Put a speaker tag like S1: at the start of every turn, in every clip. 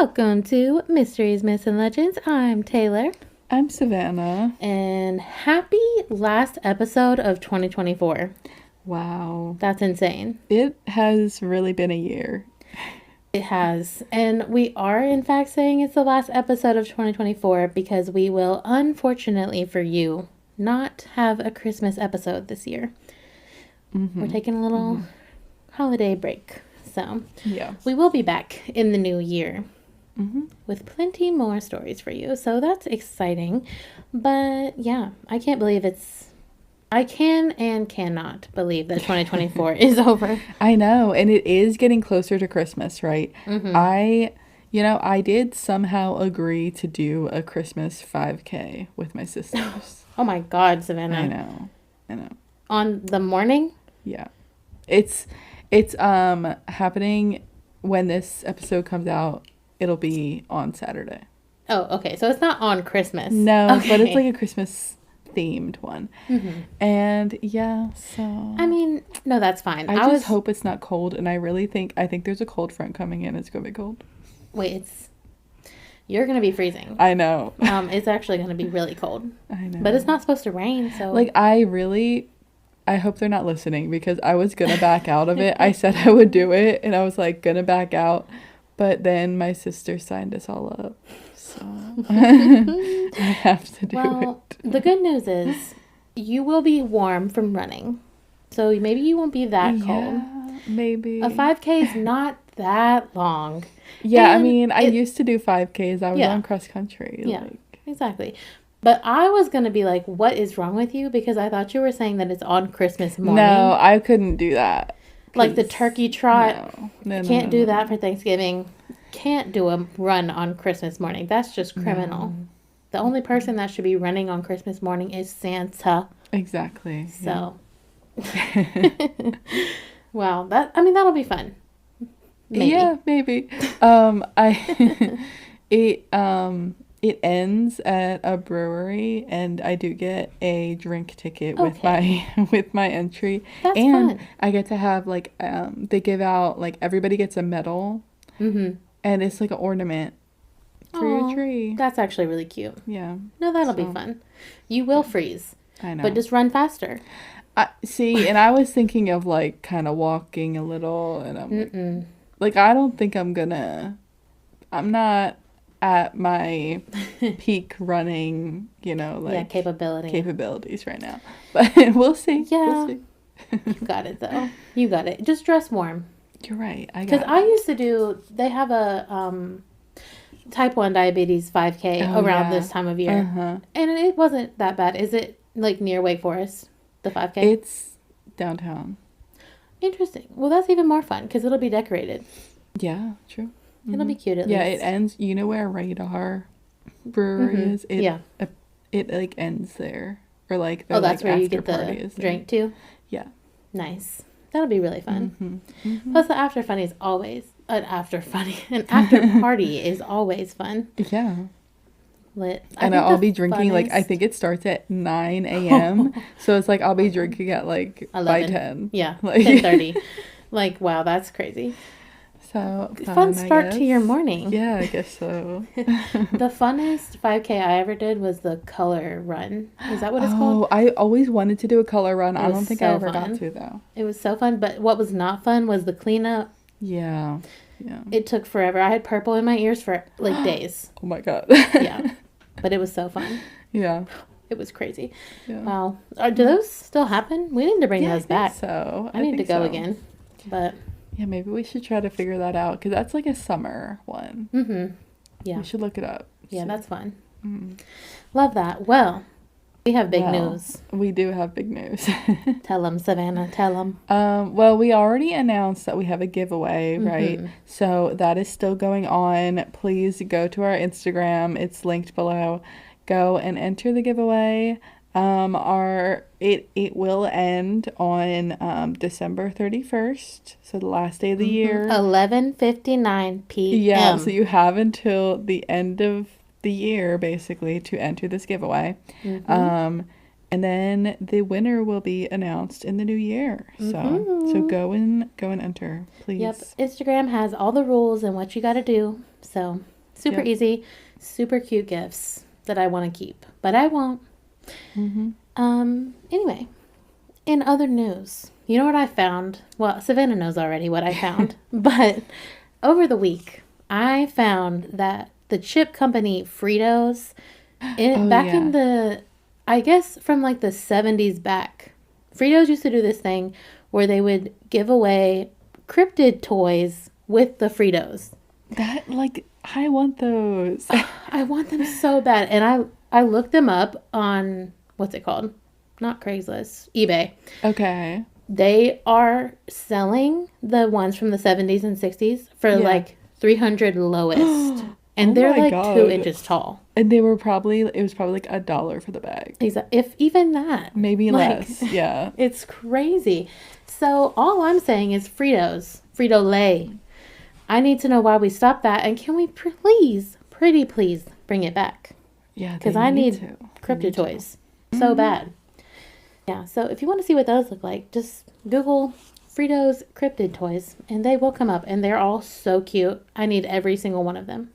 S1: Welcome to Mysteries, Myths, and Legends. I'm Taylor.
S2: I'm Savannah.
S1: And happy last episode of 2024.
S2: Wow.
S1: That's insane.
S2: It has really been a year.
S1: It has. And we are, in fact, saying it's the last episode of 2024 because we will, unfortunately for you, not have a Christmas episode this year. We're taking a little holiday break. So,
S2: yeah,
S1: we will be back in the new year with plenty more stories for you. So, that's exciting. But, yeah, I can't believe I can and cannot believe that 2024 is over.
S2: I know. And it is getting closer to Christmas, right? I did somehow agree to do a Christmas 5K with my sisters.
S1: Oh my God, Savannah.
S2: I know.
S1: On the morning?
S2: Yeah. It's happening when this episode comes out. It'll be on Saturday.
S1: Oh, okay. So it's not on Christmas.
S2: No,
S1: okay.
S2: But it's like a Christmas themed one. And yeah, so
S1: I mean, no, that's fine.
S2: I just hope it's not cold, and I think there's a cold front coming in. It's gonna be cold.
S1: Wait, you're gonna be freezing.
S2: I know.
S1: It's actually gonna be really cold.
S2: I know.
S1: But it's not supposed to rain, so
S2: like I hope they're not listening, because I was gonna back out of it. I said I would do it, and I was like gonna back out, but then my sister signed us all up, so I have to do it.
S1: The good news is you will be warm from running, so maybe you won't be that cold.
S2: Maybe
S1: A 5K is not that long.
S2: Yeah, and I mean, I used to do 5Ks. I was on cross country.
S1: Yeah, exactly. But I was going to be like, what is wrong with you? Because I thought you were saying that it's on Christmas morning.
S2: No, I couldn't do that.
S1: Like the turkey trot.
S2: No,
S1: can't do that for Thanksgiving. Can't do a run on Christmas morning. That's just criminal. No. The only person that should be running on Christmas morning is Santa.
S2: Exactly.
S1: So. Wow. That'll be fun. Maybe.
S2: Yeah, maybe. It ends at a brewery, and I do get a drink ticket with my entry.
S1: That's
S2: and
S1: fun.
S2: I get to have they give out everybody gets a medal, and it's like an ornament for your tree.
S1: That's actually really cute.
S2: Yeah.
S1: No, that'll be fun. You will freeze.
S2: I know.
S1: But just run faster.
S2: See, and I was thinking of kind of walking a little, and I'm I don't think I'm not at my peak running, capabilities right now. But we'll see.
S1: Yeah.
S2: We'll see.
S1: You got it, though. You got it. Just dress warm.
S2: You're right.
S1: Because I used to they have a type 1 diabetes 5K around this time of year. And it wasn't that bad. Is it near Wake Forest, the 5K?
S2: It's downtown.
S1: Interesting. Well, that's even more fun because it'll be decorated.
S2: Yeah, true.
S1: It'll be cute at least.
S2: Yeah, it ends. You know where Radar Brewery is? It ends there, or
S1: that's where you get the drink too.
S2: Yeah.
S1: Nice. That'll be really fun. Plus, the after party is always an after party is always fun.
S2: Yeah.
S1: Lit.
S2: And I'll be drinking I think it starts at 9 a.m. So it's I'll be drinking at 11. By 10.
S1: Yeah, 10:30. Wow, that's crazy.
S2: So
S1: fun start to your morning.
S2: Yeah, I guess so.
S1: The funnest 5K I ever did was the color run. Is that what it's called?
S2: Oh, I always wanted to do a color run. I don't think I ever got to, though.
S1: It was so fun, but what was not fun was the cleanup.
S2: Yeah.
S1: It took forever. I had purple in my ears for days.
S2: Oh my God.
S1: Yeah, but it was so fun.
S2: Yeah.
S1: It was crazy.
S2: Yeah.
S1: Wow. Do those still happen? We need to bring those back.
S2: So
S1: I need to go again, but.
S2: Yeah, maybe we should try to figure that out, because that's a summer one.
S1: Yeah.
S2: We should look it up.
S1: Yeah, that's fun. Love that. Well, we have big news.
S2: We do have big news.
S1: Tell them, Savannah. Tell them.
S2: Well, we already announced that we have a giveaway, right? So that is still going on. Please go to our Instagram. It's linked below. Go and enter the giveaway. It will end on December 31st, so the last day of the year.
S1: 11:59 p.m.
S2: Yeah, so you have until the end of the year, basically, to enter this giveaway. And then the winner will be announced in the new year. So go and enter, please.
S1: Yep. Instagram has all the rules and what you got to do. So super
S2: Yep.
S1: easy, super cute gifts that I want to keep, but I won't. Anyway, in other news, you know what I found? Well, Savannah knows already what I found, but over the week, I found that the chip company Fritos,
S2: Oh,
S1: back in
S2: yeah.
S1: I guess from like the 70s back, Fritos used to do this thing where they would give away cryptid toys with the Fritos.
S2: That, like, I want those.
S1: I want them so bad. And I looked them up on, what's it called? Not Craigslist, eBay.
S2: Okay.
S1: They are selling the ones from the 70s and 60s for
S2: Yeah.
S1: like 300 lowest. And
S2: Oh
S1: they're
S2: my
S1: like 2
S2: God.
S1: inches tall.
S2: And it was probably like $1 for the bag.
S1: If even that.
S2: Maybe
S1: Like,
S2: less. Yeah.
S1: it's crazy. So all I'm saying is Fritos, Frito-Lay. I need to know why we stopped that. And can we please, pretty please, bring it back?
S2: Yeah,
S1: Because
S2: they
S1: I
S2: need
S1: need
S2: to. They
S1: cryptid
S2: need to.
S1: toys so bad. Yeah, so if you want to see what those look like, just Google Fritos cryptid toys and they will come up and they're all so cute. I need every single one of them.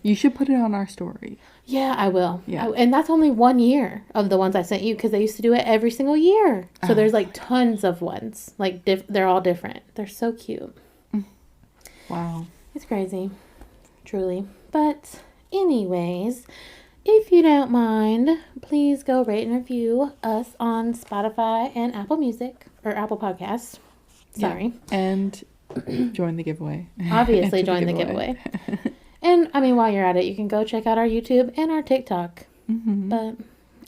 S2: You should put it on our story.
S1: Yeah, I will.
S2: Yeah.
S1: And that's only 1 year of the ones I sent you because they used to do it every single year. So there's like tons of ones. Like they're all different. They're so cute.
S2: Wow.
S1: It's crazy. Truly. But anyways, if you don't mind, please go rate and review us on Spotify and Apple Music or Apple Podcasts. Sorry.
S2: Yeah. And join the giveaway.
S1: Obviously
S2: Enter
S1: join the giveaway. And I mean, while you're at it, you can go check out our YouTube and our TikTok. But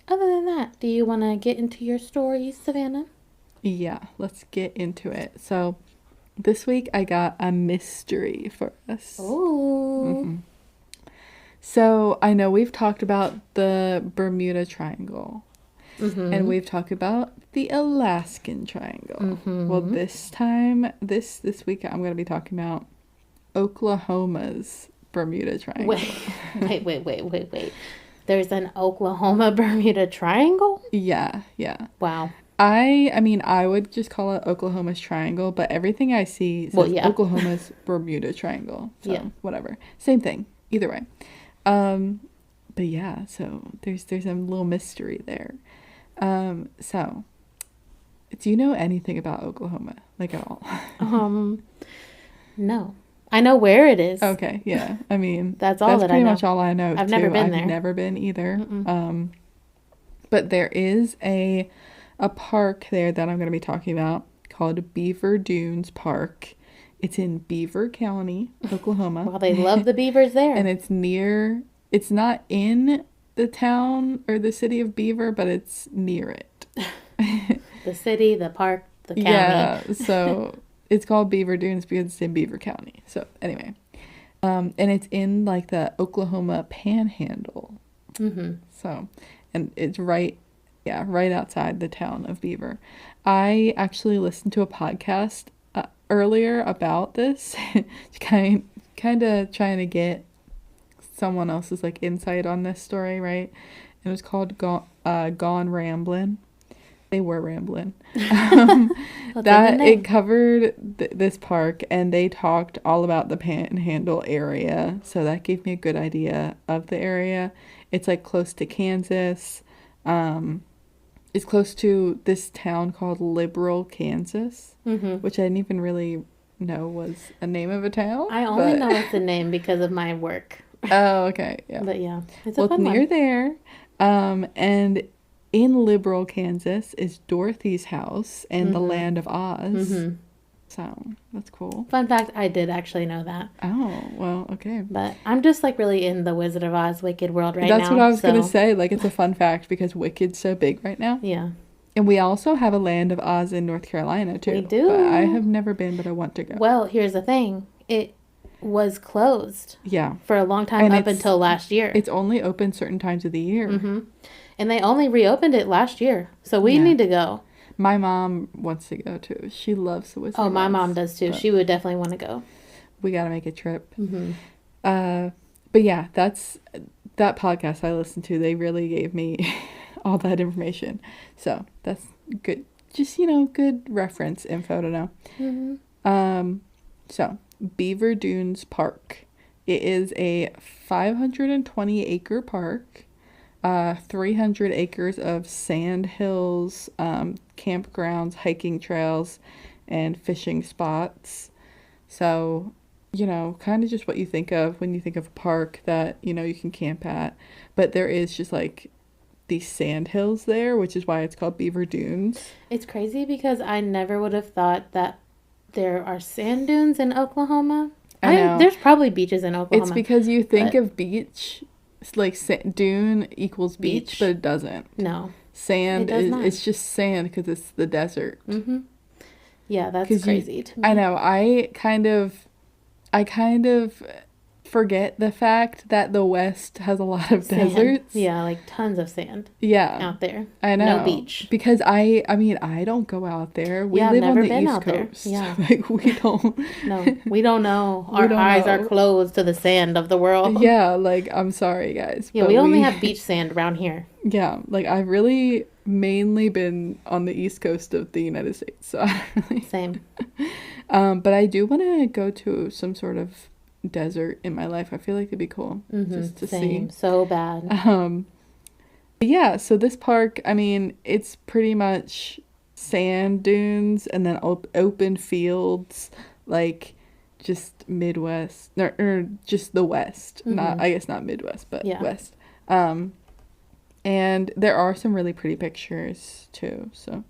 S1: other than that, do you want to get into your stories, Savannah?
S2: Yeah, let's get into it. So this week I got a mystery for us.
S1: Ooh.
S2: So I know we've talked about the Bermuda Triangle. And we've talked about the Alaskan Triangle. Well, this week I'm going to be talking about Oklahoma's Bermuda Triangle.
S1: Wait. There's an Oklahoma Bermuda Triangle?
S2: Yeah.
S1: Wow.
S2: I mean, I would just call it Oklahoma's Triangle, but everything I see says Oklahoma's Bermuda Triangle. So, whatever. Same thing. Either way. But yeah, so there's a little mystery there. So, do you know anything about Oklahoma? Like, at all?
S1: No. I know where it is.
S2: Okay, yeah. I mean,
S1: That's all that I
S2: pretty
S1: know.
S2: much all I know,
S1: I've never been there.
S2: I've never been either. But there is a park there that I'm going to be talking about called Beaver Dunes Park. It's in Beaver County, Oklahoma.
S1: Well, they love the beavers there.
S2: And it's not in the town or the city of Beaver, but it's near it.
S1: The city, the park, the county.
S2: Yeah, so it's called Beaver Dunes because it's in Beaver County. So anyway, and it's in like the Oklahoma Panhandle. So, and it's right outside the town of Beaver. I actually listened to a podcast earlier about this, kind of trying to get someone else's like insight on this story, right? It was called Gone Ramblin'. They were rambling. That it covered this park, and they talked all about the Panhandle area, so that gave me a good idea of the area. It's like close to Kansas. It's close to this town called Liberal, Kansas, which I didn't even really know was a name of a town.
S1: I only know it's a name because of my work.
S2: Oh, okay, yeah.
S1: But yeah, it's a fun
S2: near
S1: one.
S2: there, and in Liberal, Kansas is Dorothy's house and the Land of Oz. So that's cool.
S1: Fun fact, I did actually know that.
S2: Oh, well, okay.
S1: But I'm just like really in the Wizard of Oz Wicked world right now.
S2: That's what I was going to say. Like, it's a fun fact because Wicked's so big right now.
S1: Yeah.
S2: And we also have a Land of Oz in North Carolina, too.
S1: We do.
S2: But I have never been, but I want to go.
S1: Well, here's the thing. It was closed.
S2: Yeah.
S1: For a long time,
S2: and
S1: up until last year.
S2: It's only open certain times of the year.
S1: And they only reopened it last year. So we need to go.
S2: My mom wants to go, too. She loves the Wizard of Oz.
S1: Oh, my mom does, too. She would definitely want to go.
S2: We got to make a trip. But yeah, that podcast I listened to, they really gave me all that information. So that's good. Just, good reference info to know. So Beaver Dunes Park It is a 520-acre park, 300 acres of sand hills, campgrounds, hiking trails, and fishing spots. So, kind of just what you think of when you think of a park that, you can camp at. But there is just like these sand hills there, which is why it's called Beaver Dunes.
S1: It's crazy because I never would have thought that there are sand dunes in Oklahoma.
S2: I know.
S1: There's probably beaches in Oklahoma.
S2: It's because you think
S1: but
S2: of beach, like dune equals beach, but it doesn't.
S1: No.
S2: Sand
S1: It does
S2: is
S1: not.
S2: it's just sand because it's the desert.
S1: Mm-hmm. Yeah, that's crazy to me.
S2: I know. I kind of forget the fact that the West has a lot of
S1: Sand.
S2: deserts.
S1: Yeah, like tons of sand.
S2: Yeah.
S1: Out there.
S2: I know.
S1: No beach.
S2: Because I mean, I don't go out there. We live on the East Coast.
S1: Yeah.
S2: Like we don't.
S1: No, we don't know. Our eyes are closed to the sand of the world.
S2: Yeah, like I'm sorry guys.
S1: Yeah, we only have beach sand around here.
S2: Yeah, like I've really mainly been on the East Coast of the United States. So I don't really...
S1: Same.
S2: But I do want to go to some sort of desert in my life. I feel like it'd be cool just to
S1: Same.
S2: see.
S1: So bad.
S2: But yeah, so this park, I mean, it's pretty much sand dunes and then open fields, like just Midwest or just the West. Not, I guess not Midwest, but West. And there are some really pretty pictures too. So,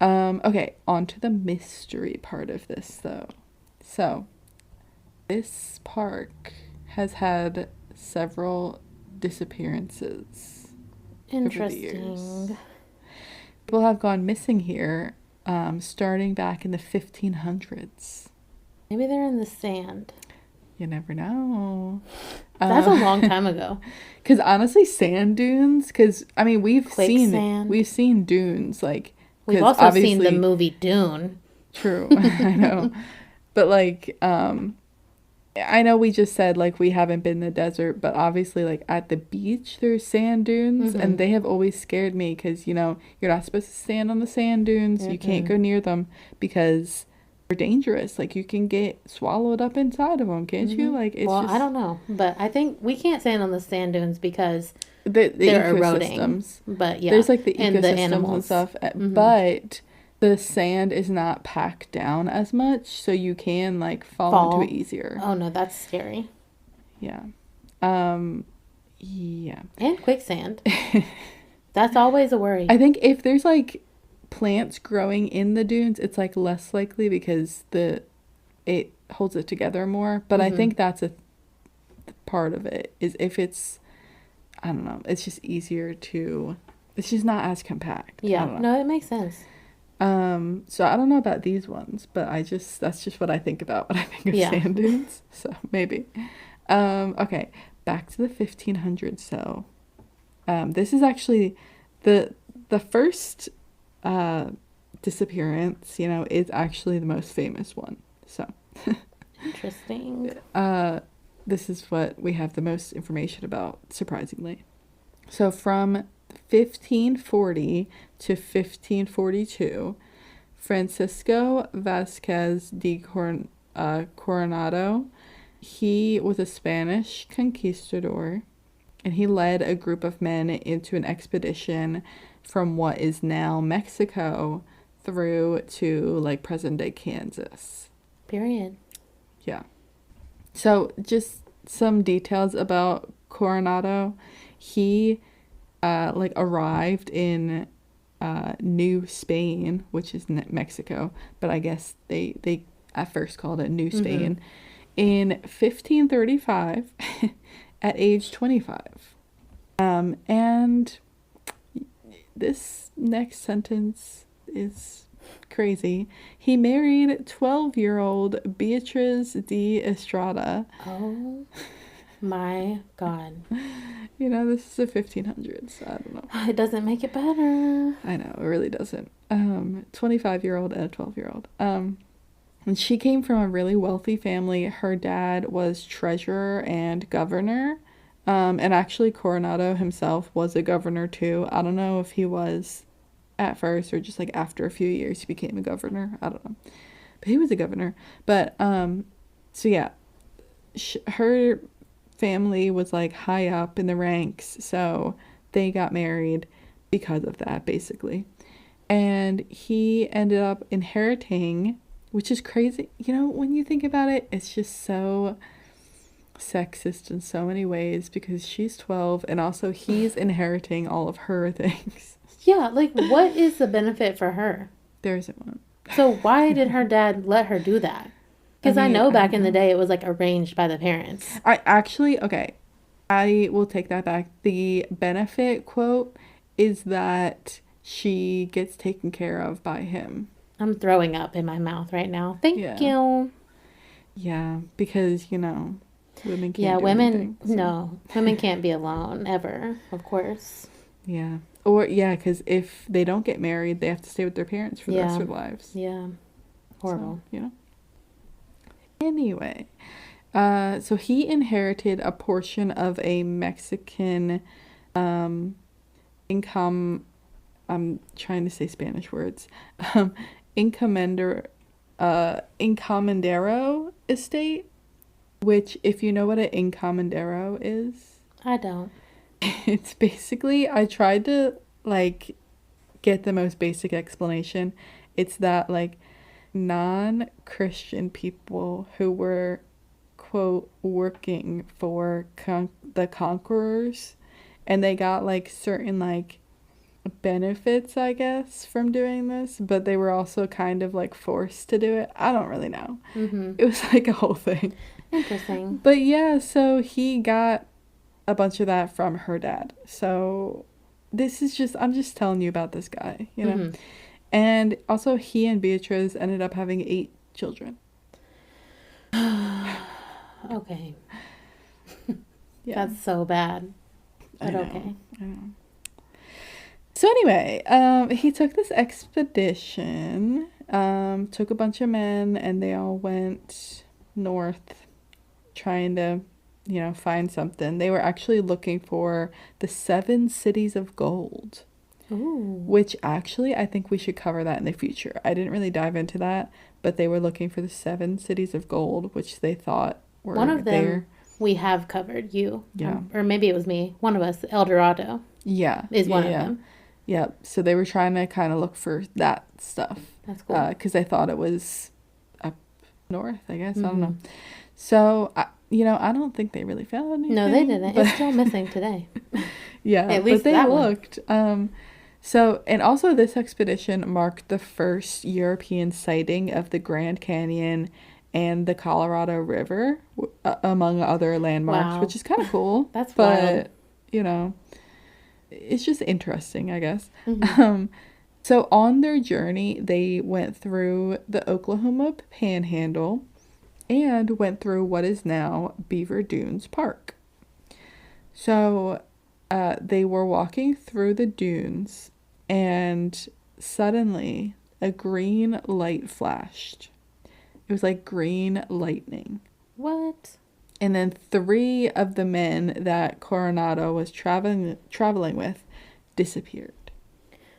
S2: okay, on to the mystery part of this though. So, this park has had several disappearances.
S1: Interesting.
S2: People have gone missing here, starting back in the 1500s.
S1: Maybe they're in the sand.
S2: You never know.
S1: That's a long time ago.
S2: Because honestly, sand dunes. Because I mean, we've
S1: Quicksand.
S2: seen dunes. Like
S1: we've also seen the movie Dune.
S2: True, I know. But like, I know we just said like we haven't been in the desert, but obviously like at the beach there's sand dunes, and they have always scared me because you're not supposed to stand on the sand dunes. You can't go near them because they're dangerous. Like you can get swallowed up inside of them, can't you? Like it's just...
S1: I don't know, but I think we can't stand on the sand dunes because
S2: they're
S1: eroding.
S2: Ecosystems.
S1: But yeah,
S2: there's like the
S1: and
S2: ecosystems
S1: the animals
S2: and stuff, but the sand is not packed down as much, so you can like fall into it easier.
S1: Oh no, that's scary.
S2: Yeah. Yeah.
S1: And quicksand. That's always a worry.
S2: I think if there's like plants growing in the dunes, it's like less likely because it holds it together more. But I think that's a part of it is if it's, I don't know, it's just easier to, it's just not as compact.
S1: Yeah. No, it makes sense.
S2: So I don't know about these ones, but that's just what I think about when I think of sand dunes. So maybe. Okay, back to the 1500s. So, this is actually the first disappearance, is actually the most famous one. So
S1: interesting.
S2: This is what we have the most information about, surprisingly. So from 1540 to 1542, Francisco Vasquez de Coronado, he was a Spanish conquistador, and he led a group of men into an expedition from what is now Mexico through to like present-day Kansas.
S1: Period.
S2: Yeah. So just some details about Coronado. He arrived in New Spain, which is Mexico, but I guess they at first called it New Spain, in 1535 at age 25. And this next sentence is crazy. He married 12-year-old Beatriz de Estrada.
S1: Oh my God.
S2: This is the 1500s, so I don't know.
S1: It doesn't make it better.
S2: I know, it really doesn't. 25-year-old and a 12-year-old. And she came from a really wealthy family. Her dad was treasurer and governor. And actually Coronado himself was a governor too. I don't know if he was at first or just like after a few years he became a governor. I don't know. But he was a governor. But so yeah, her family was like high up in the ranks, so they got married because of that, basically. And he ended up inheriting, which is crazy. You know, when you think about it, it's just so sexist in so many ways because she's 12 and also he's inheriting all of her things.
S1: Yeah, like what is the benefit for her?
S2: There isn't one.
S1: So why did her dad let her do that? Because I know back in the day it was like arranged by the parents.
S2: Okay, I will take that back. The benefit quote is that she gets taken care of by him.
S1: I'm throwing up in my mouth right now. Thank you.
S2: Yeah, because, you know, women can't do
S1: women,
S2: anything, so.
S1: no. Women can't be alone, ever, of course.
S2: Yeah. Or, yeah, because if they don't get married, they have to stay with their parents for the rest of their lives.
S1: Yeah. Horrible.
S2: So, you know. Anyway, so he inherited a portion of a Mexican income. I'm trying to say Spanish words. Encomendero estate, which, if you know what an encomendero is,
S1: I don't.
S2: it's basically, I tried to like get the most basic explanation. It's that like non-Christian people who were, quote, working for the conquerors, and they got like certain like benefits, I guess, from doing this, but they were also kind of like forced to do it. I don't really know. It was like a whole thing.
S1: Interesting.
S2: But yeah, so he got a bunch of that from her dad. So this is just, I'm just telling you about this guy, you know. And also he and Beatrice ended up having 8 children.
S1: Okay. That's so bad. But okay.
S2: I know. So anyway, he took this expedition, took a bunch of men, and they all went north trying to, you know, find something. They were actually looking for the 7 cities of gold.
S1: Ooh.
S2: Which actually, I think we should cover that in the future. I didn't really dive into that, but they were looking for the 7 cities of gold, which they thought were
S1: one of them
S2: there.
S1: We have covered, you.
S2: Yeah.
S1: Or maybe it was me. One of us, El Dorado.
S2: Yeah.
S1: Is one of them.
S2: Yeah. So they were trying to kind of look for that stuff.
S1: That's cool.
S2: Because they thought it was up north, I guess. I don't know. So, you know, I don't think they really found anything.
S1: No, they didn't. But... It's still missing today.
S2: Yeah.
S1: At least
S2: but they
S1: that
S2: looked. So, and also this expedition marked the first European sighting of the Grand Canyon and the Colorado River, among other landmarks, which is kind of cool.
S1: That's
S2: wild. You know, it's just interesting, I guess. So on their journey, they went through the Oklahoma Panhandle and went through what is now Beaver Dunes Park. So they were walking through the dunes, and suddenly a green light flashed. It was like green lightning.
S1: What?
S2: And then 3 of the men that Coronado was traveling with disappeared.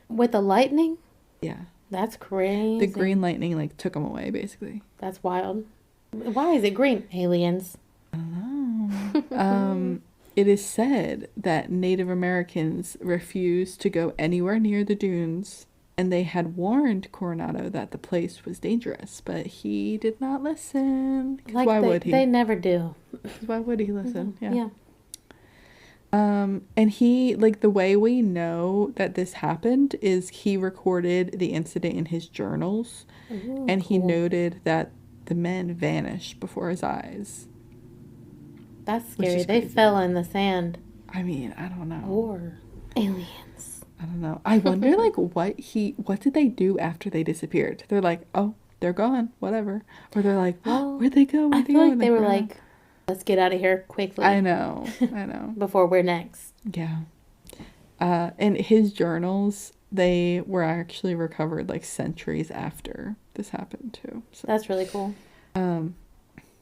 S1: With the lightning?
S2: Yeah.
S1: That's crazy.
S2: The green lightning like took them away, basically.
S1: That's wild. Why is it green? Aliens.
S2: I don't know. It is said that Native Americans refused to go anywhere near the dunes, and they had warned Coronado that the place was dangerous, but he did not listen.
S1: Like why would he? They never do.
S2: Why would he listen?
S1: Yeah.
S2: And he, like, the way we know that this happened is he recorded the incident in his journals.
S1: Ooh,
S2: and
S1: cool.
S2: He noted that the men vanished before his eyes.
S1: That's scary. They fell in the sand.
S2: I mean, I don't know.
S1: Or aliens.
S2: I don't know. I wonder, like, what did they do after they disappeared? They're like, oh, they're gone, whatever. Or they're like, oh, where'd they go?
S1: I feel like they were like, let's get out of here quickly.
S2: I know.
S1: Before we're next.
S2: Yeah. And his journals, they were actually recovered like centuries after this happened too. So,
S1: that's really cool.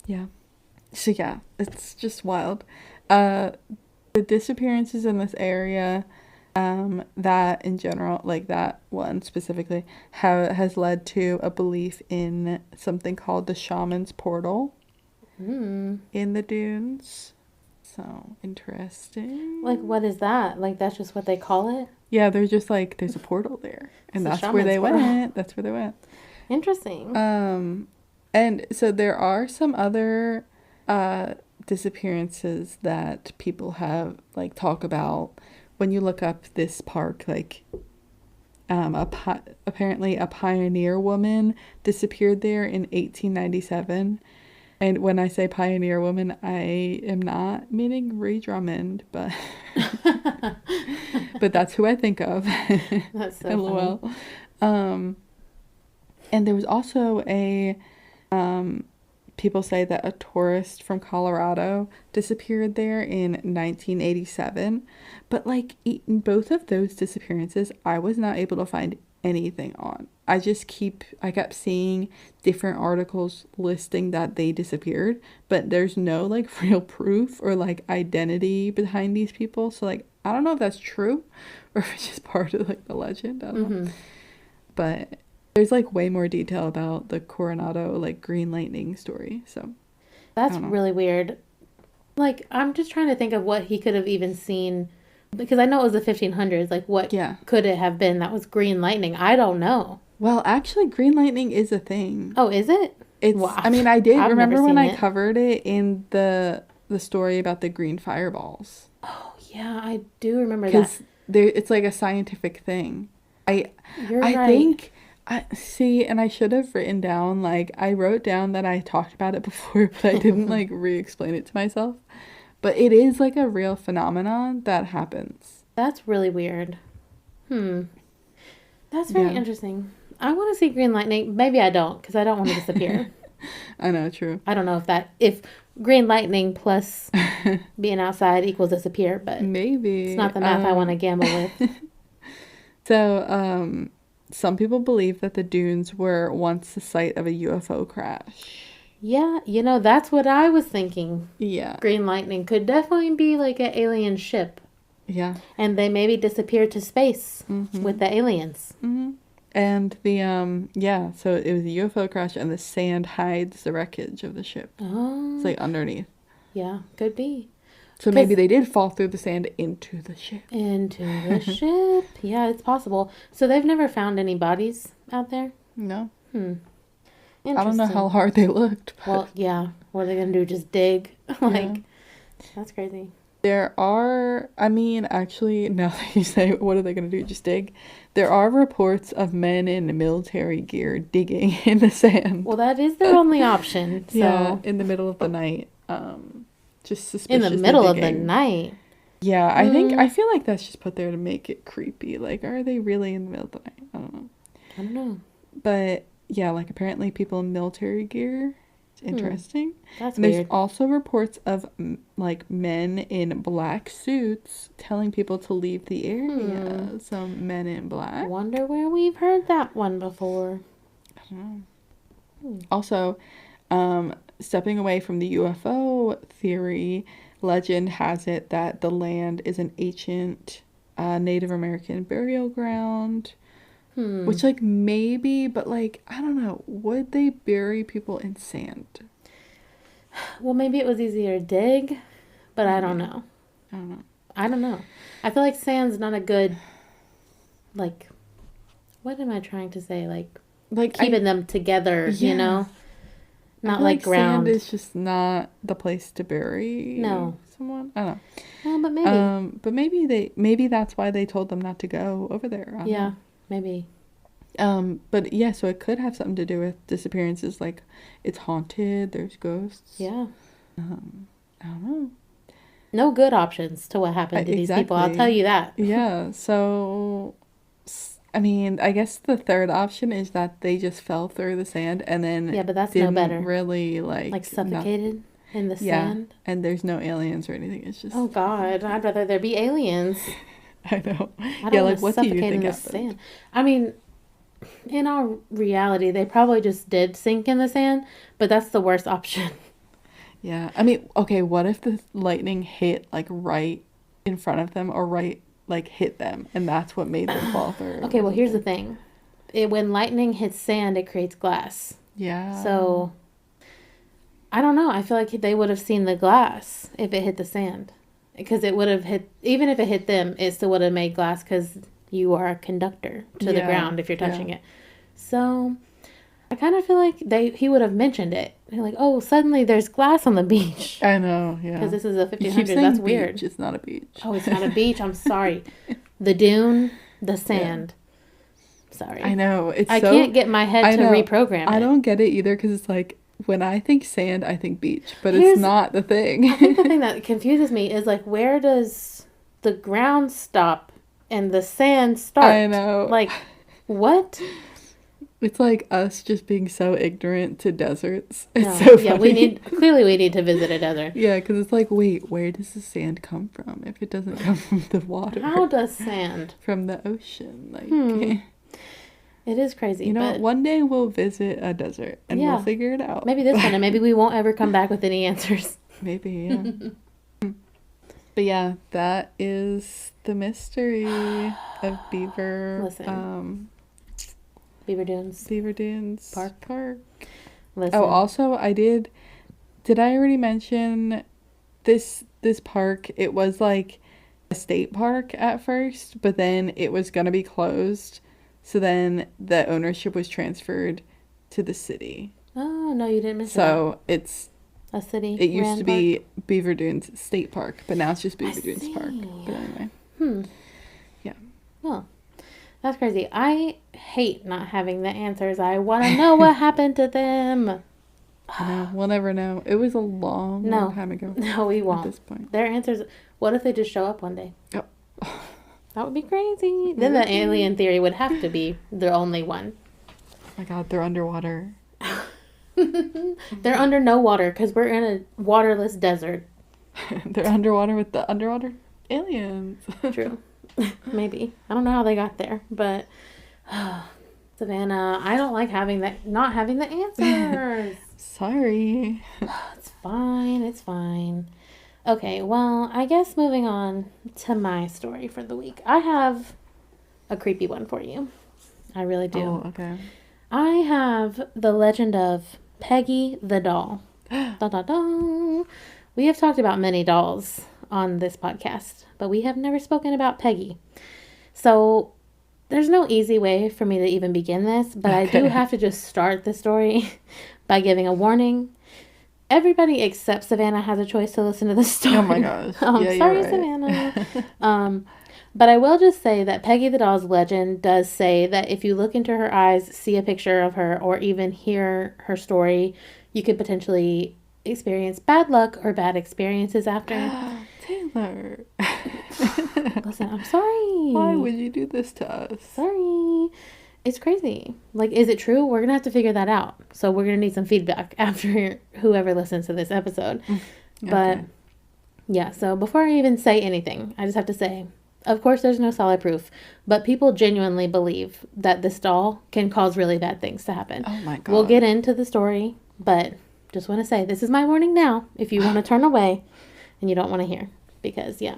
S2: Yeah. So yeah, it's just wild. The disappearances in this area, that in general, like that one specifically, has led to a belief in something called the shaman's portal.
S1: Hmm.
S2: in the dunes. So interesting.
S1: Like, what is that? Like, that's just what they call it?
S2: Yeah, they're just like, there's a portal there. And
S1: It's a
S2: that's where
S1: shaman's
S2: they
S1: portal.
S2: went. That's where they went.
S1: Interesting.
S2: And so there are some other disappearances that people have like talk about when you look up this park. Like, apparently a pioneer woman disappeared there in 1897. And when I say pioneer woman, I am not meaning Ree Drummond, but but that's who I think of.
S1: That's so
S2: LOL.
S1: funny.
S2: And there was also a people say that a tourist from Colorado disappeared there in 1987. But like in both of those disappearances, I was not able to find anything on. I kept seeing different articles listing that they disappeared, but there's no like real proof or like identity behind these people. So like I don't know if that's true or if it's just part of like the legend. I don't know. But there's like way more detail about the Coronado like green lightning story. So
S1: That's really weird. Like, I'm just trying to think of what he could have even seen. Because I know it was the 1500s. Like, what could it have been that was green lightning? I don't know.
S2: Well, actually, green lightning is a thing.
S1: Oh, is it?
S2: It's.
S1: Wow.
S2: I mean, I did
S1: I've
S2: remember
S1: never
S2: when
S1: seen
S2: I
S1: it.
S2: covered it in the story about the green fireballs.
S1: Oh, yeah, I do remember that.
S2: Because it's like a scientific thing.
S1: You're
S2: I
S1: right.
S2: think I see, and I should have written down like I wrote down that I talked about it before, but I didn't like re-explain it to myself. But it is like a real phenomenon that happens.
S1: That's really weird. That's very interesting. I want to see green lightning. Maybe I don't, because I don't want to disappear.
S2: I know, true.
S1: I don't know if green lightning plus being outside equals disappear, but
S2: maybe
S1: it's not the math I want to gamble with.
S2: So, some people believe that the dunes were once the site of a UFO crash.
S1: Yeah, that's what I was thinking.
S2: Yeah.
S1: Green lightning could definitely be like an alien ship.
S2: Yeah.
S1: And they maybe disappeared to space with the aliens.
S2: Mm-hmm. And the, so it was a UFO crash and the sand hides the wreckage of the ship.
S1: Oh.
S2: It's like underneath.
S1: Yeah, could be.
S2: So maybe they did fall through the sand into the ship.
S1: Into the ship. Yeah, it's possible. So they've never found any bodies out there?
S2: No.
S1: Interesting.
S2: I don't know how hard they looked.
S1: But... Well, yeah. What are they going to do? Just dig? That's crazy.
S2: There are, I mean, actually, now that you say, what are they going to do? Just dig? There are reports of men in military gear digging in the sand.
S1: Well, that is their only option. So.
S2: Yeah, in the middle of the night. Just suspiciously
S1: in the middle
S2: digging.
S1: of the night?
S2: Yeah, I feel like that's just put there to make it creepy. Like, are they really in the middle of the night? I don't know. But, yeah, like, apparently people in military gear... Interesting.
S1: That's
S2: weird.
S1: There's
S2: also reports of like men in black suits telling people to leave the area. So men in black.
S1: Wonder where we've heard that one before.
S2: I don't know. Also, stepping away from the UFO theory, legend has it that the land is an ancient Native American burial ground. Which, like, maybe, but, like, I don't know. Would they bury people in sand?
S1: Well, maybe it was easier to dig, but I don't know. I don't know. I feel like sand's not a good, like, what am I trying to say? Like keeping them together, Not like ground.
S2: Sand is just not the place to bury someone. I don't know.
S1: Well, but maybe.
S2: But maybe that's why they told them not to go over there. I don't know.
S1: Maybe.
S2: But yeah, so it could have something to do with disappearances, like it's haunted, there's ghosts.
S1: Yeah.
S2: I don't know.
S1: No good options to what happened to these people, I'll tell you that.
S2: Yeah, so, I mean, I guess the third option is that they just fell through the sand and then
S1: but that's no better.
S2: Really, like
S1: suffocated in the sand?
S2: Yeah, and there's no aliens or anything, it's just...
S1: Oh, God, I'd rather there be aliens.
S2: I know.
S1: I don't want to suffocate in the sand. I mean... In all reality, they probably just did sink in the sand, but that's the worst option.
S2: Yeah. I mean, okay, what if the lightning hit, like, right in front of them or hit them, and that's what made them fall through?
S1: Okay, well, here's the thing. When lightning hits sand, it creates glass.
S2: Yeah.
S1: So, I don't know. I feel like they would have seen the glass if it hit the sand. Because it would have hit, even if it hit them, it still would have made glass because you are a conductor to the ground if you're touching it. So I kind of feel like he would have mentioned it. They're like, oh, suddenly there's glass on the beach.
S2: I know, yeah.
S1: Because this is a 1500. That's weird.
S2: It's not a beach.
S1: Oh, it's not a beach. I'm sorry. The dune, the sand. Yeah. Sorry.
S2: I know.
S1: I can't get my head to reprogram it.
S2: I don't get it either because it's like, when I think sand, I think beach, but it's not the thing.
S1: I think the thing that confuses me is like, where does the ground stop and the sand start?
S2: I know.
S1: Like, what?
S2: It's like us just being so ignorant to deserts. It's so funny.
S1: Yeah, we need to visit a desert.
S2: Yeah, because it's like, wait, where does the sand come from if it doesn't come from the water?
S1: How does sand?
S2: From the ocean. Like,
S1: It is crazy.
S2: You know, one day we'll visit a desert and we'll figure it out.
S1: Maybe this one, and maybe we won't ever come back with any answers.
S2: Maybe, yeah. But yeah, that is the mystery of Beaver.
S1: Listen. Beaver Dunes.
S2: Park.
S1: Listen.
S2: Oh, also, did I already mention this park? It was like a state park at first, but then it was going to be closed. So then the ownership was transferred to the city.
S1: Oh, no, you didn't miss that.
S2: So it's
S1: a city.
S2: It used to be Beaver Dunes State Park, but now it's just Beaver Dunes Park. But anyway. Yeah.
S1: Well, that's crazy. I hate not having the answers. I want to know what happened to them.
S2: I know. We'll never know. It was a long time ago.
S1: No, we won't.
S2: At this point.
S1: Their answers. What if they just show up one day?
S2: Oh.
S1: That would be crazy. Then the alien theory would have to be the only one.
S2: Oh my God, they're underwater.
S1: They're under no water because we're in a waterless desert.
S2: They're underwater with the underwater aliens.
S1: True. Maybe. I don't know how they got there, but Savannah, I don't like not having the answers.
S2: Sorry.
S1: It's fine. It's fine. Okay, well, I guess moving on to my story for the week. I have a creepy one for you. I really do.
S2: Oh, okay.
S1: I have the legend of Peggy the doll. Da, da, da. We have talked about many dolls on this podcast, but we have never spoken about Peggy. So there's no easy way for me to even begin this, but I do have to just start the story by giving a warning. Everybody except Savannah has a choice to listen to this story.
S2: Oh my gosh.
S1: Sorry, right. Savannah. But I will just say that Peggy the Doll's legend does say that if you look into her eyes, see a picture of her, or even hear her story, you could potentially experience bad luck or bad experiences after.
S2: Taylor.
S1: Listen, I'm sorry.
S2: Why would you do this to us?
S1: Sorry. It's crazy. Like, is it true? We're going to have to figure that out. So we're going to need some feedback after whoever listens to this episode. Okay. But, yeah, so before I even say anything, I just have to say, of course, there's no solid proof, but people genuinely believe that this doll can cause really bad things to happen.
S2: Oh, my God.
S1: We'll get into the story, but just want to say, this is my warning now, if you want to turn away and you don't want to hear, because, yeah.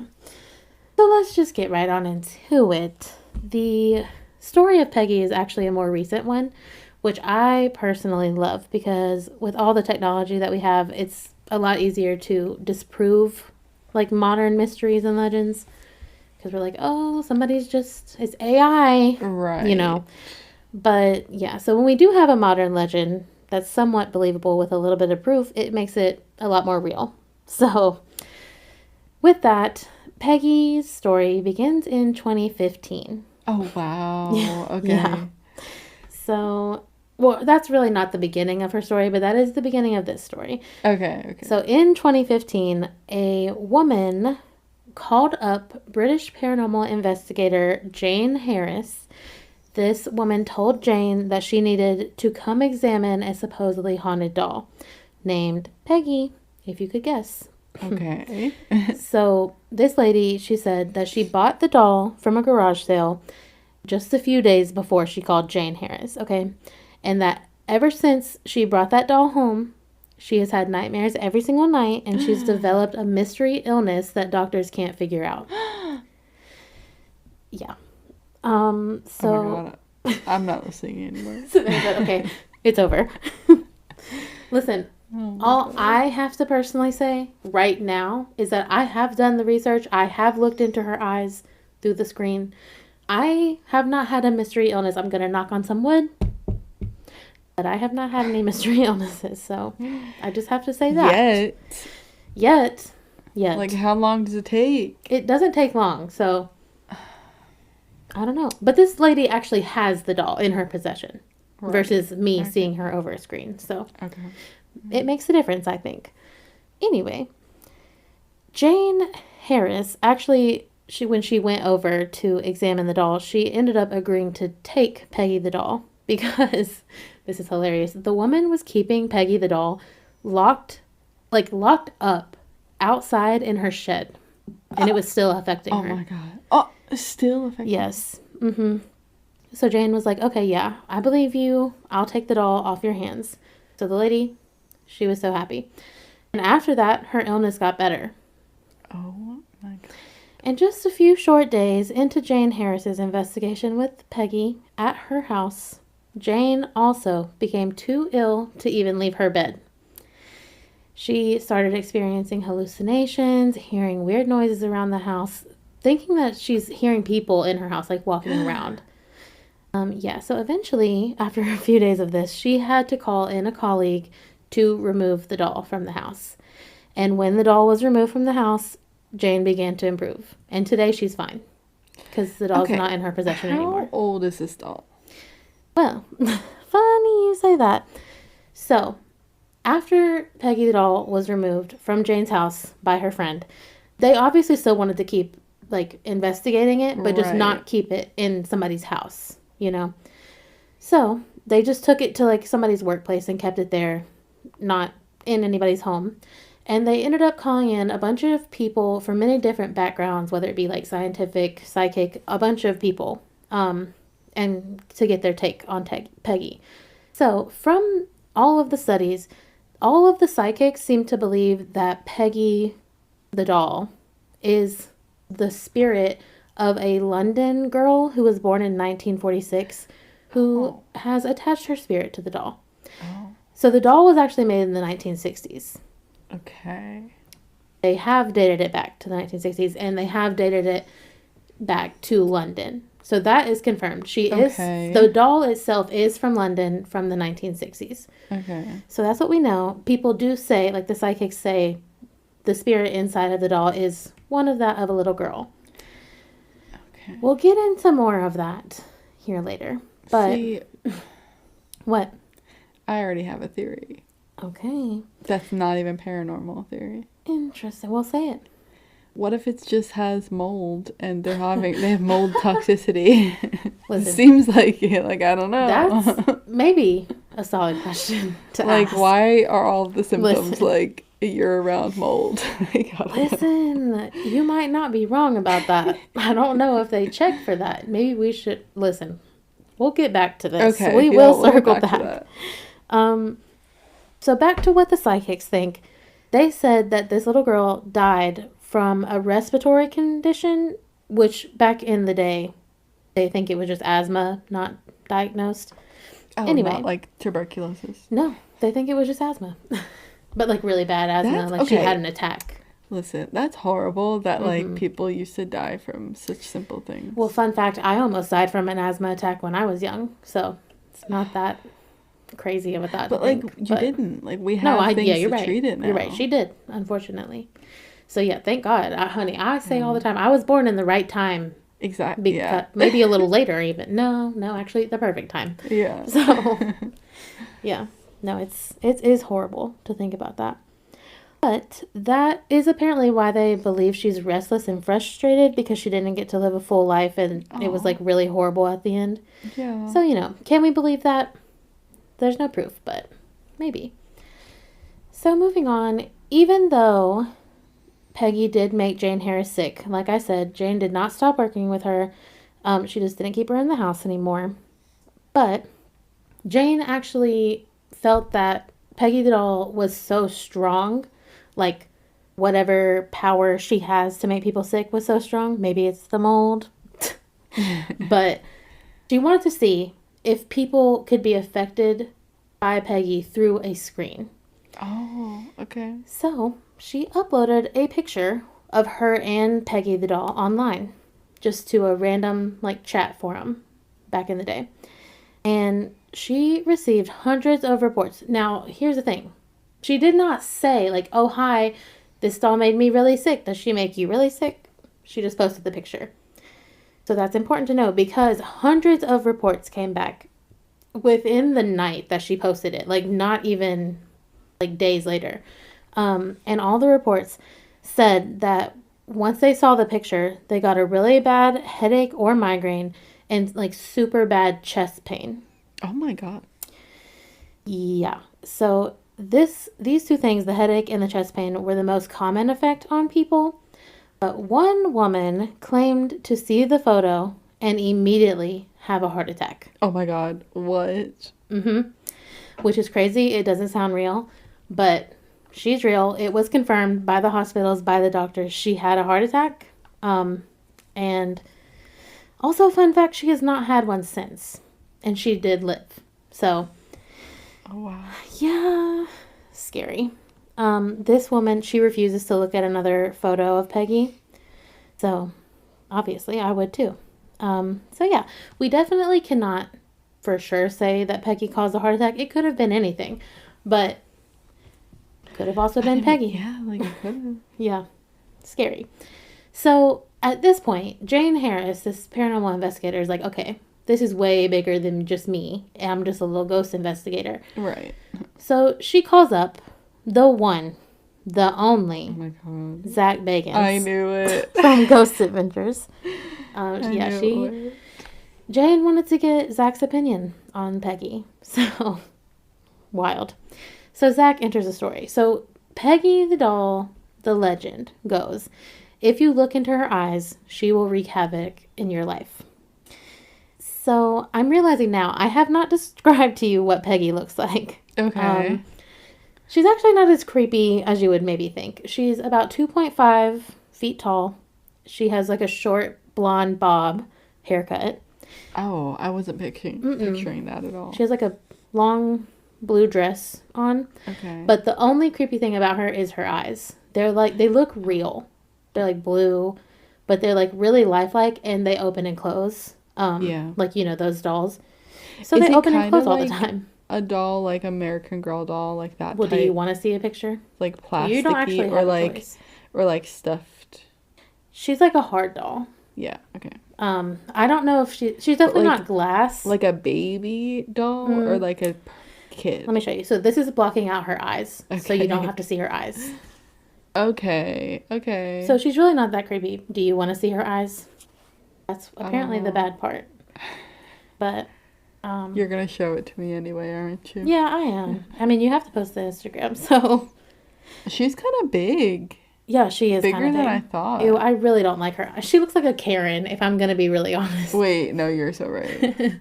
S1: So let's just get right on into it. The story of Peggy is actually a more recent one, which I personally love because with all the technology that we have, it's a lot easier to disprove like modern mysteries and legends because we're like, oh, it's AI,
S2: right?
S1: You know. But yeah, so when we do have a modern legend that's somewhat believable with a little bit of proof, it makes it a lot more real. So with that, Peggy's story begins in 2015.
S2: Oh, wow. Okay.
S1: Yeah. So, well, that's really not the beginning of her story, but that is the beginning of this story.
S2: Okay.
S1: So, in 2015, a woman called up British paranormal investigator Jane Harris. This woman told Jane that she needed to come examine a supposedly haunted doll named Peggy, if you could guess.
S2: Okay.
S1: So this lady, she said that she bought the doll from a garage sale just a few days before she called Jane Harris, okay? And that ever since she brought that doll home, she has had nightmares every single night, and she's developed a mystery illness that doctors can't figure out. Yeah. So...
S2: Oh my God. I'm not listening anymore.
S1: Okay, it's over. Listen,
S2: Oh my
S1: All
S2: God.
S1: I have to personally say right now is that I have done the research. I have looked into her eyes through the screen. I have not had a mystery illness. I'm going to knock on some wood, but I have not had any mystery illnesses. So I just have to say that.
S2: Yet.
S1: Yet.
S2: Like, how long does it take?
S1: It doesn't take long. So I don't know. But this lady actually has the doll in her possession versus me seeing her over a screen. So it makes a difference, I think. Anyway, Jane Harris actually, when she went over to examine the doll, she ended up agreeing to take Peggy the doll because this is hilarious. The woman was keeping Peggy the doll locked up outside in her shed, and it was still affecting her.
S2: Oh my God. Oh, still affecting.
S1: Yes. Mm-hmm. So Jane was like, okay, yeah, I believe you. I'll take the doll off your hands. So the lady, she was so happy. And after that, her illness got better.
S2: Oh my God.
S1: And just a few short days into Jane Harris's investigation with Peggy at her house, Jane also became too ill to even leave her bed. She started experiencing hallucinations, hearing weird noises around the house, thinking that she's hearing people in her house, like walking around. So eventually, after a few days of this, she had to call in a colleague to remove the doll from the house. And when the doll was removed from the house, Jane began to improve. And today she's fine because the doll's not in her possession anymore.
S2: How old is this doll?
S1: Well, funny you say that. So, after Peggy the doll was removed from Jane's house by her friend, they obviously still wanted to keep, like, investigating it, but just not keep it in somebody's house, you know? So, they just took it to, like, somebody's workplace and kept it there, not in anybody's home. And they ended up calling in a bunch of people from many different backgrounds, whether it be, like, scientific, psychic, a bunch of people, and to get their take on Peggy. So, from all of the studies, all of the psychics seem to believe that Peggy the doll is the spirit of a London girl who was born in 1946 who has attached her spirit to the doll.
S2: Oh.
S1: So the doll was actually made in the 1960s.
S2: Okay.
S1: They have dated it back to the 1960s, and they have dated it back to London. So that is confirmed. The doll itself is from London from the 1960s.
S2: Okay.
S1: So that's what we know. People do say, like the psychics say, the spirit inside of the doll is one of a little girl.
S2: Okay.
S1: We'll get into more of that here later. But
S2: see,
S1: what?
S2: I already have a theory.
S1: Okay.
S2: That's not even paranormal theory.
S1: Interesting. We'll say it.
S2: What if it just has mold and they have mold toxicity?
S1: Listen,
S2: seems like it. Like, I don't know.
S1: That's maybe a solid question to
S2: like,
S1: ask.
S2: why are all the symptoms like year-round mold?
S1: Listen, you might not be wrong about that. I don't know if they check for that. Maybe we should listen. We'll get back to this.
S2: Okay,
S1: we will circle
S2: back
S1: back.
S2: to that.
S1: So back to what the psychics think. They said that this little girl died from a respiratory condition, which back in the day, they think it was just asthma, not diagnosed.
S2: Oh,
S1: anyway,
S2: not like tuberculosis.
S1: No, they think it was just asthma. But like really bad asthma, she had an attack.
S2: Listen, that's horrible that like people used to die from such simple things.
S1: Well, fun fact, I almost died from an asthma attack when I was young, so it's not that crazy of a thought.
S2: But like you didn't. Like we have things
S1: you're
S2: to
S1: right.
S2: treat it now.
S1: You're right. She did, unfortunately. So yeah, thank God, honey. I say all the time, I was born in the right time.
S2: Exactly. Yeah.
S1: Maybe a little later even. No, actually the perfect time.
S2: Yeah.
S1: So yeah. No, it is horrible to think about that. But that is apparently why they believe she's restless and frustrated, because she didn't get to live a full life and it was like really horrible at the end.
S2: Yeah.
S1: So, can we believe that? There's no proof, but maybe. So moving on, even though Peggy did make Jane Harris sick, like I said, Jane did not stop working with her. She just didn't keep her in the house anymore. But Jane actually felt that Peggy the doll was so strong, like whatever power she has to make people sick was so strong. Maybe it's the mold. But she wanted to see if people could be affected by Peggy through a screen.
S2: Oh, okay.
S1: So she uploaded a picture of her and Peggy the doll online, just to a random like chat forum back in the day. And she received hundreds of reports. Now, here's the thing. She did not say, like, oh, hi, this doll made me really sick. Does she make you really sick? She just posted the picture. So that's important to know because hundreds of reports came back within the night that she posted it. Like, not even, like, days later. And all the reports said that once they saw the picture, they got a really bad headache or migraine and, like, super bad chest pain.
S2: Oh, my God.
S1: Yeah. So these two things, the headache and the chest pain, were the most common effect on people. But one woman claimed to see the photo and immediately have a heart attack.
S2: Oh, my God. What?
S1: Mm-hmm. Which is crazy. It doesn't sound real, but she's real. It was confirmed by the hospitals, by the doctors. She had a heart attack. And also, fun fact, she has not had one since. And she did live. So,
S2: oh, wow.
S1: Yeah, scary. This woman, she refuses to look at another photo of Peggy. So, obviously, I would too. So yeah, we definitely cannot for sure say that Peggy caused a heart attack. It could have been anything, but could have also been Peggy.
S2: Yeah, like it could have.
S1: Yeah, scary. So at this point, Jane Harris, this paranormal investigator, is like, okay, this is way bigger than just me. I'm just a little ghost investigator.
S2: Right.
S1: So she calls up the one, the only,
S2: Oh my God.
S1: Zach Bagans.
S2: I knew it.
S1: From Ghost Adventures.
S2: I knew it.
S1: Jane wanted to get Zach's opinion on Peggy. So, wild. So Zach enters the story. So Peggy the doll, the legend, goes, if you look into her eyes, she will wreak havoc in your life. So I'm realizing now, I have not described to you what Peggy looks like.
S2: Okay.
S1: She's actually not as creepy as you would maybe think. She's about 2.5 feet tall. She has like a short blonde bob haircut.
S2: Oh, I wasn't picturing that at all.
S1: She has like a long blue dress on.
S2: Okay.
S1: But the only creepy thing about her is her eyes. They look real. They're like blue, but they're like really lifelike and they open and close.
S2: Yeah.
S1: Like, those dolls. So they open and close all the time.
S2: A doll, like American Girl doll, like that
S1: Well,
S2: type.
S1: do you want to see a picture?
S2: Like plasticky
S1: You don't actually have a choice.
S2: or like stuffed.
S1: She's like a hard doll.
S2: Yeah, okay.
S1: I don't know if she's definitely not glass.
S2: Like a baby doll or like a kid.
S1: Let me show you. So this is blocking out her eyes.
S2: Okay.
S1: So you don't have to see her eyes.
S2: Okay.
S1: So she's really not that creepy. Do you want to see her eyes? That's apparently the bad part. But
S2: you're gonna show it to me anyway, aren't you?
S1: yeah, I am. I mean, you have to post the Instagram, so
S2: she's kind of big.
S1: Yeah, she is
S2: bigger
S1: kind of
S2: than
S1: big.
S2: I thought.
S1: Ew, I really don't like her. She looks like a Karen, if I'm gonna be really honest.
S2: Wait, no, you're so right.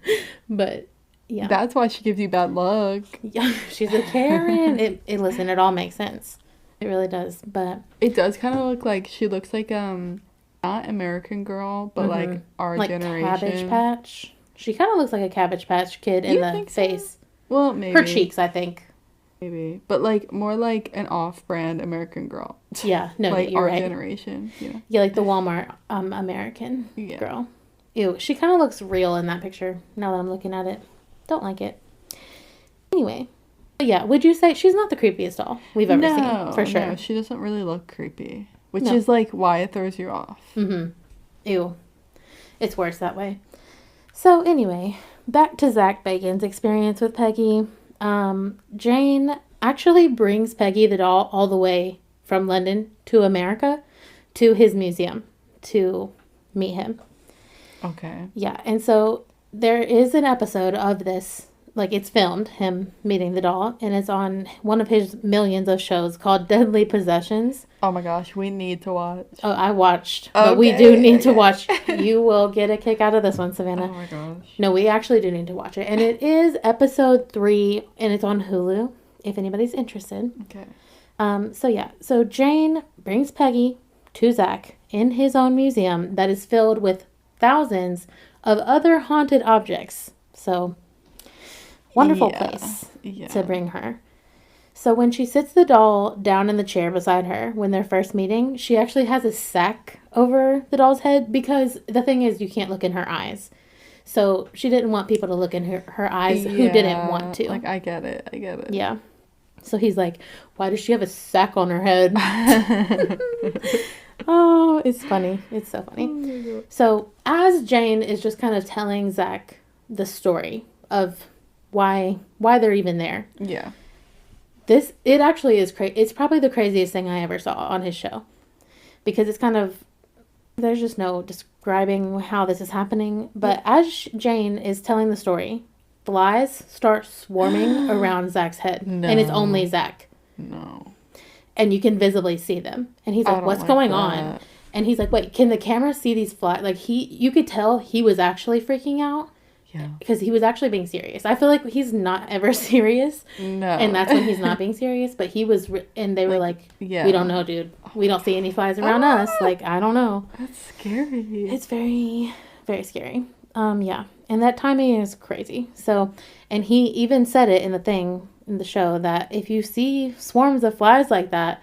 S1: But yeah,
S2: that's why she gives you bad luck.
S1: Yeah, she's a Karen. Listen, it all makes sense. It really does. But
S2: it does kind of look like she looks like not American Girl, but like our
S1: like
S2: generation.
S1: Cabbage Patch. She kind of looks like a Cabbage Patch Kid in the face.
S2: So? Well, maybe
S1: her cheeks, I think.
S2: Maybe, but like more like an off-brand American Girl.
S1: Yeah, no,
S2: like
S1: you're
S2: our
S1: right.
S2: Generation.
S1: Yeah, like the Walmart American girl. Ew, she kind of looks real in that picture. Now that I'm looking at it, don't like it. Anyway, but yeah, would you say she's not the creepiest doll we've ever seen? For sure.
S2: No, she doesn't really look creepy, which is like why it throws you off.
S1: Ew, it's worse that way. So anyway, back to Zach Bagan's experience with Peggy. Jane actually brings Peggy the doll all the way from London to America to his museum to meet him.
S2: Okay.
S1: Yeah, and so there is an episode of this, like it's filmed, him meeting the doll, and it's on one of his millions of shows called Deadly Possessions.
S2: Oh my gosh, we need to watch.
S1: Oh, I watched, but we do need to watch. You will get a kick out of this one, Savannah.
S2: Oh my gosh.
S1: No, we actually do need to watch it. And it is episode 3, and it's on Hulu, if anybody's interested.
S2: Okay.
S1: So yeah, so Jane brings Peggy to Zach in his own museum that is filled with thousands of other haunted objects. So, wonderful place to bring her. So when she sits the doll down in the chair beside her when they're first meeting, she actually has a sack over the doll's head because the thing is you can't look in her eyes. So she didn't want people to look in her eyes who didn't want to.
S2: Like, I get it.
S1: Yeah. So he's like, why does she have a sack on her head? Oh, it's funny. It's so funny. Oh, so as Jane is just kind of telling Zach the story of why they're even there.
S2: Yeah.
S1: It actually is crazy. It's probably the craziest thing I ever saw on his show. Because it's kind of, there's just no describing how this is happening. But as Jane is telling the story, flies start swarming around Zach's head.
S2: No.
S1: And it's only Zach.
S2: No.
S1: And you can visibly see them. And he's like, what's going on? And he's like, wait, can the camera see these flies? Like, you could tell he was actually freaking out.
S2: Yeah.
S1: Because he was actually being serious. I feel like he's not ever serious.
S2: No.
S1: And that's when he's not being serious. But he was, and they were like, we don't know, dude. We don't see any flies around us. Like, I don't know.
S2: That's scary.
S1: It's very, very scary. Yeah. And that timing is crazy. So, and he even said it in the show, that if you see swarms of flies like that,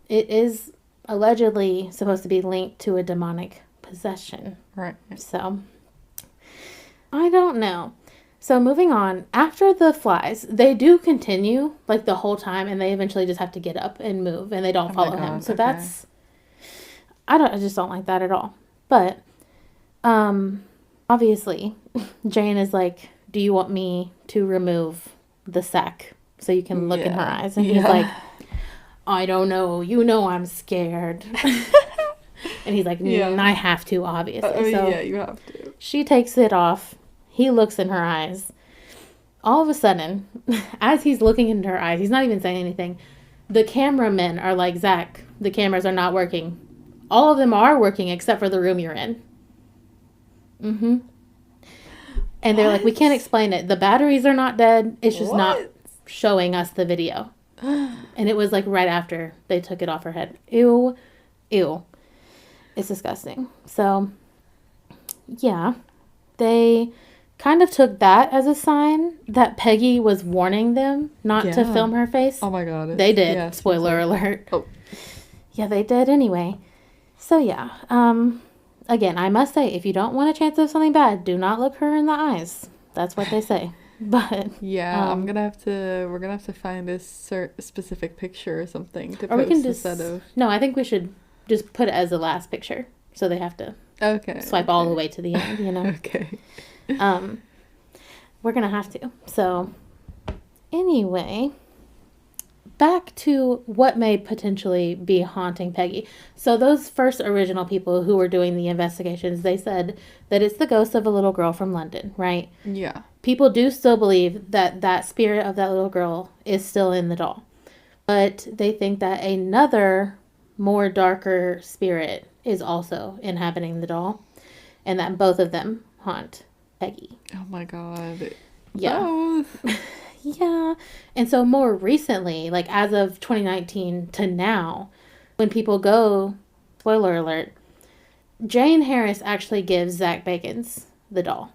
S1: it is allegedly supposed to be linked to a demonic possession.
S2: Right.
S1: So, I don't know. So moving on, after the flies, they do continue like the whole time, and they eventually just have to get up and move, and they don't follow him. So that's, I just don't like that at all. But, obviously, Jane is like, do you want me to remove the sack so you can look in her eyes? And he's like, I don't know. You know I'm scared. And he's like, I have to, obviously. So
S2: yeah, you have to.
S1: She takes it off. He looks in her eyes. All of a sudden, as he's looking into her eyes, he's not even saying anything. The cameramen are like, Zach, the cameras are not working. All of them are working except for the room you're in. Mm-hmm. And they're like, we can't explain it. The batteries are not dead. It's just not showing us the video. And it was like right after they took it off her head. Ew. Ew. It's disgusting. So, yeah. They kind of took that as a sign that Peggy was warning them not to film her face.
S2: Oh my god.
S1: They did. Yeah, spoiler alert. Oh. Yeah, they did anyway. So, yeah. Again, I must say, if you don't want a chance of something bad, do not look her in the eyes. That's what they say. But
S2: yeah, we're gonna have to find a specific picture or something to post instead of.
S1: No, I think we should just put it as the last picture, so they have to swipe all the way to the end. You know.
S2: Okay.
S1: We're gonna have to. So, anyway, back to what may potentially be haunting Peggy. So those first original people who were doing the investigations, they said that it's the ghost of a little girl from London, right?
S2: Yeah.
S1: People do still believe that that spirit of that little girl is still in the doll. But they think that another more darker spirit is also inhabiting the doll. And that both of them haunt Peggy.
S2: Oh my god.
S1: Yeah.
S2: Both.
S1: Yeah. And so more recently, like as of 2019 to now, when people go, spoiler alert, Jane Harris actually gives Zach Bagans the doll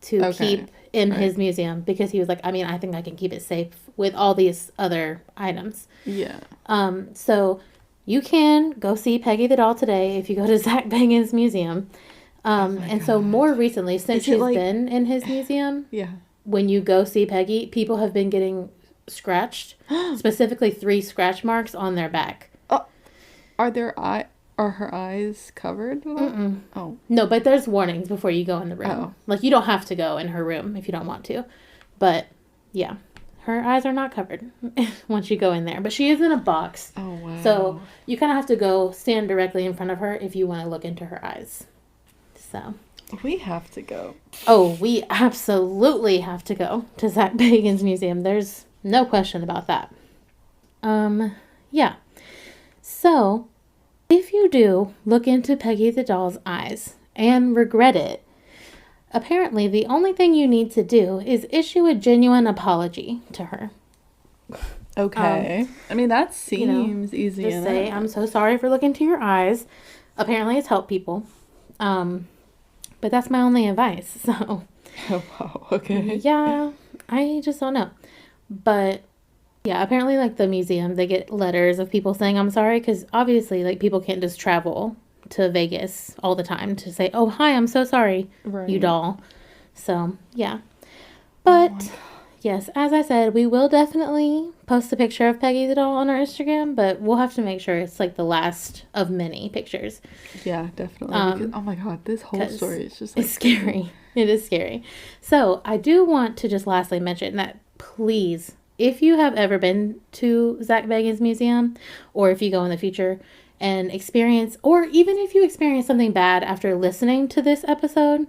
S1: to keep in his museum because he was like, I mean, I think I can keep it safe with all these other items.
S2: Yeah.
S1: So you can go see Peggy the doll today if you go to Zach Bagans' museum. And so more recently, since she's been in his museum, when you go see Peggy, people have been getting scratched, specifically 3 scratch marks on their back.
S2: Are her eyes covered? Oh.
S1: No, but there's warnings before you go in the room. Oh. Like, you don't have to go in her room if you don't want to. But, yeah. Her eyes are not covered once you go in there. But she is in a box.
S2: Oh, wow.
S1: So, you kind of have to go stand directly in front of her if you want to look into her eyes. So.
S2: We have to go.
S1: Oh, we absolutely have to go to Zach Bagans' museum. There's no question about that. Yeah. So, if you do look into Peggy the doll's eyes and regret it, apparently the only thing you need to do is issue a genuine apology to her.
S2: Okay. I mean, that seems easy enough.
S1: Just say, I'm so sorry for looking into your eyes. Apparently it's helped people. But that's my only advice, so.
S2: Oh, wow. Okay.
S1: Yeah, I just don't know. But Yeah, apparently, like, the museum, they get letters of people saying I'm sorry, because obviously, like, people can't just travel to Vegas all the time to say, oh, hi, I'm so sorry, you
S2: Right.
S1: doll. So, yeah.
S2: Oh my
S1: But,
S2: God.
S1: yes, as I said, we will definitely post a picture of Peggy the doll on our Instagram, but we'll have to make sure it's, like, the last of many pictures.
S2: Yeah, definitely. Because, oh my God, this whole
S1: Because
S2: story is just
S1: it's
S2: like crazy.
S1: scary. It is scary. So, I do want to just lastly mention that please, if you have ever been to Zach Bagans Museum, or if you go in the future and experience, or even if you experience something bad after listening to this episode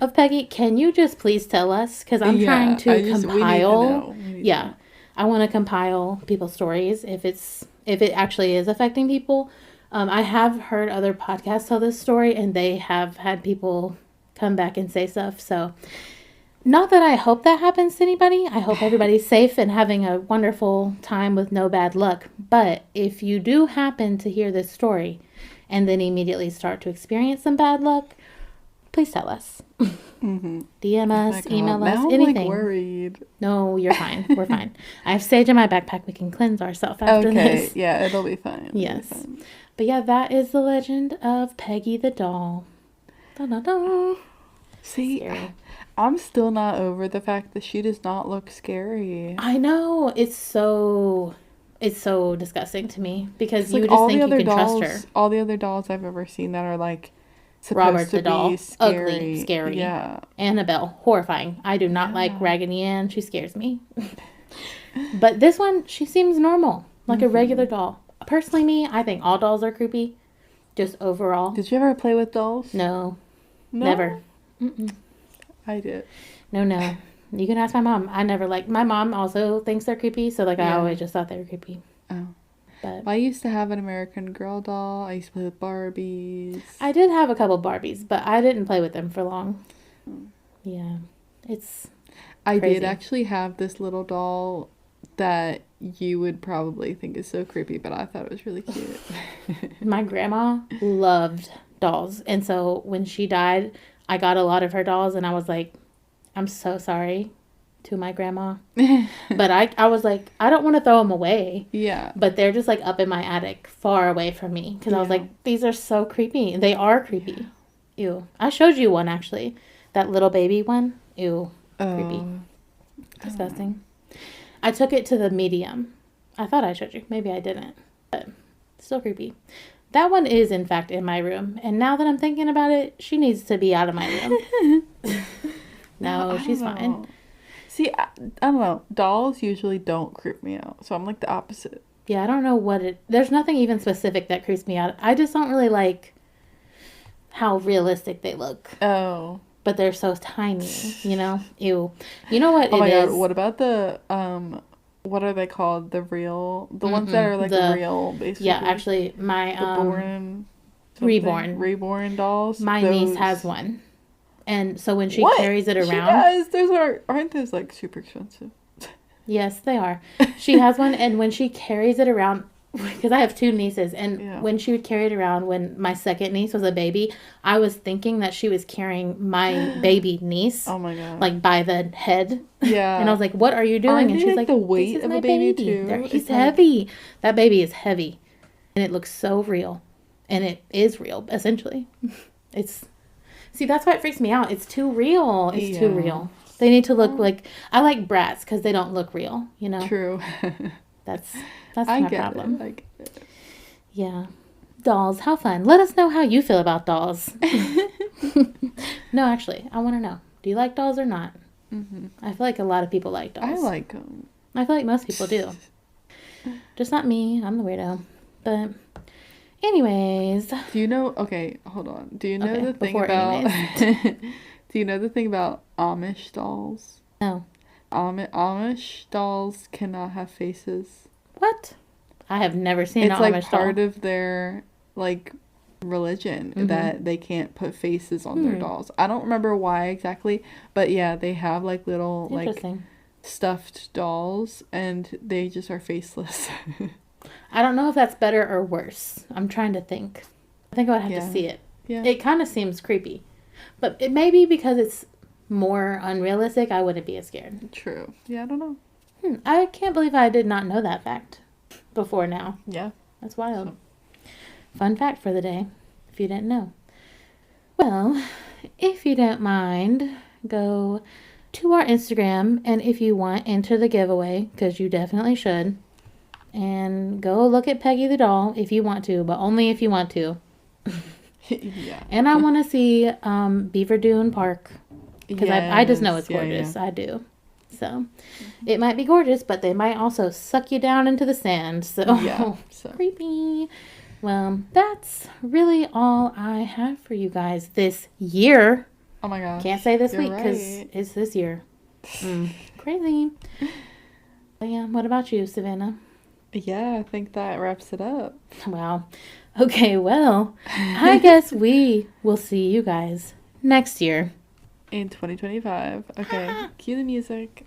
S1: of Peggy, can you just please tell us? Because I'm trying
S2: Yeah,
S1: to
S2: we need to
S1: compile.
S2: know. We need to
S1: Yeah,
S2: know.
S1: I want to compile people's stories if it actually is affecting people. I have heard other podcasts tell this story, and they have had people come back and say stuff. So, not that I hope that happens to anybody. I hope everybody's safe and having a wonderful time with no bad luck. But if you do happen to hear this story and then immediately start to experience some bad luck, please tell us.
S2: Mm-hmm.
S1: DM
S2: Oh my
S1: us,
S2: God.
S1: email us,
S2: Now I'm like
S1: anything.
S2: worried.
S1: No, you're fine. We're fine. I have sage in my backpack. We can cleanse ourselves after
S2: Okay,
S1: this.
S2: yeah, it'll be fine. It'll be
S1: Yes.
S2: fine.
S1: But yeah, that is the legend of Peggy the doll. Da da da.
S2: See,
S1: Scary.
S2: I'm still not over the fact that she does not look scary.
S1: I know. It's so disgusting to me because
S2: Because
S1: you
S2: like
S1: just think you can trust her.
S2: all the other dolls I've ever seen that are like
S1: Robert
S2: supposed
S1: the
S2: to be
S1: doll,
S2: scary.
S1: ugly, scary.
S2: Yeah.
S1: Annabelle, horrifying. I do not like
S2: Yeah.
S1: Raggedy Ann. She scares me. But this one, she seems normal, like a regular doll. Personally, me, I think all dolls are creepy. Just overall.
S2: Did you ever play with dolls?
S1: No,
S2: No?
S1: never. Mm-mm.
S2: I did.
S1: No, no. You can ask my mom. I never like. My mom also thinks they're creepy, so like I
S2: Yeah.
S1: always just thought they were creepy.
S2: Oh.
S1: But
S2: I used to have an American Girl doll. I used to play with Barbies.
S1: I did have a couple Barbies, but I didn't play with them for long. Yeah, it's
S2: I
S1: crazy.
S2: did actually have this little doll that you would probably think is so creepy, but I thought it was really cute.
S1: My grandma loved dolls, and so when she died, I got a lot of her dolls, and I was like, I'm so sorry to my grandma. But I was like, I don't want to throw them away.
S2: Yeah.
S1: But they're just like up in my attic, far away from me. Because I was
S2: Yeah.
S1: like, these are so creepy. They are creepy. Ew. I showed you one actually. That little baby one. Ew. Creepy. Disgusting. I took it to the medium. I thought I showed you. Maybe I didn't. But still creepy. That one is, in fact, in my room. And now that I'm thinking about it, she needs to be out of my room. No,
S2: I
S1: she's
S2: don't
S1: fine.
S2: know. See, I don't know. Dolls usually don't creep me out, so I'm like the opposite.
S1: Yeah, I don't know what it... There's nothing even specific that creeps me out. I just don't really like how realistic they look.
S2: Oh.
S1: But they're so tiny, you know? Ew. You know what
S2: Oh my
S1: it
S2: God,
S1: is?
S2: what about the what are they called? The ones that are like real, basically.
S1: Yeah, actually, my
S2: the reborn dolls.
S1: My niece has one, and so when she
S2: What?
S1: carries it
S2: She
S1: around,
S2: does. Aren't those like super expensive?
S1: yes, they are. She has one, and when she carries it around, because I have two nieces, and
S2: Yeah.
S1: when she would carry it around when my second niece was a baby, I was thinking that she was carrying my baby niece.
S2: Oh my God.
S1: Like by the head.
S2: Yeah.
S1: And I was like, what are you doing?
S2: Aren't
S1: And
S2: they,
S1: she's
S2: like,
S1: like,
S2: the weight
S1: this is
S2: of
S1: my
S2: a baby,
S1: baby.
S2: too?
S1: He's
S2: It's like-
S1: heavy. That baby is heavy. And it looks so real. And it is real, essentially. See, that's why it freaks me out. It's too real. It's too
S2: Yeah.
S1: real. They need to look like, I like brats because they don't look real, you know?
S2: True.
S1: That's
S2: I
S1: my
S2: get
S1: problem.
S2: it. I get it.
S1: Yeah. Dolls, how fun. Let us know how you feel about dolls. No, actually, I want to know. Do you like dolls or not?
S2: Mm-hmm.
S1: I feel like a lot of people like dolls.
S2: I like them.
S1: I feel like most people do. Just not me. I'm the weirdo. But anyways.
S2: Do you know? Okay, hold on. Do you know
S1: Okay,
S2: the thing
S1: before
S2: about?
S1: anyways.
S2: Do you know the thing about Amish dolls?
S1: No.
S2: Amish dolls cannot have faces.
S1: What? I have never seen
S2: It's
S1: an
S2: like
S1: Amish
S2: part
S1: doll.
S2: of their like religion
S1: Mhm.
S2: that they can't put faces on their dolls. I don't remember why exactly, but yeah, they have like little like
S1: Interesting.
S2: stuffed dolls and they just are faceless.
S1: I don't know if that's better or worse. I'm trying to think. I think I would have to see it.
S2: Yeah.
S1: It kind of seems creepy. But it may be because it's more unrealistic, I wouldn't be as scared.
S2: True. Yeah, I don't know.
S1: I can't believe I did not know that fact before now.
S2: Yeah.
S1: That's wild. Fun fact for the day, if you didn't know. Well, if you don't mind, go to our Instagram, and if you want, enter the giveaway, because you definitely should. And go look at Peggy the doll if you want to, but only if you want to.
S2: Yeah.
S1: And I want to see Beaver Dune Park, because I just know it's gorgeous.
S2: Yeah.
S1: I do. So it might be gorgeous, but they might also suck you down into the sand. So, creepy. Well, that's really all I have for you guys this year.
S2: Oh my gosh.
S1: Can't say this week because it's this year. Crazy. But yeah, what about you, Savannah?
S2: Yeah, I think that wraps it up.
S1: Wow. Okay, well, I guess we will see you guys next year.
S2: In 2025. Okay, cue the music.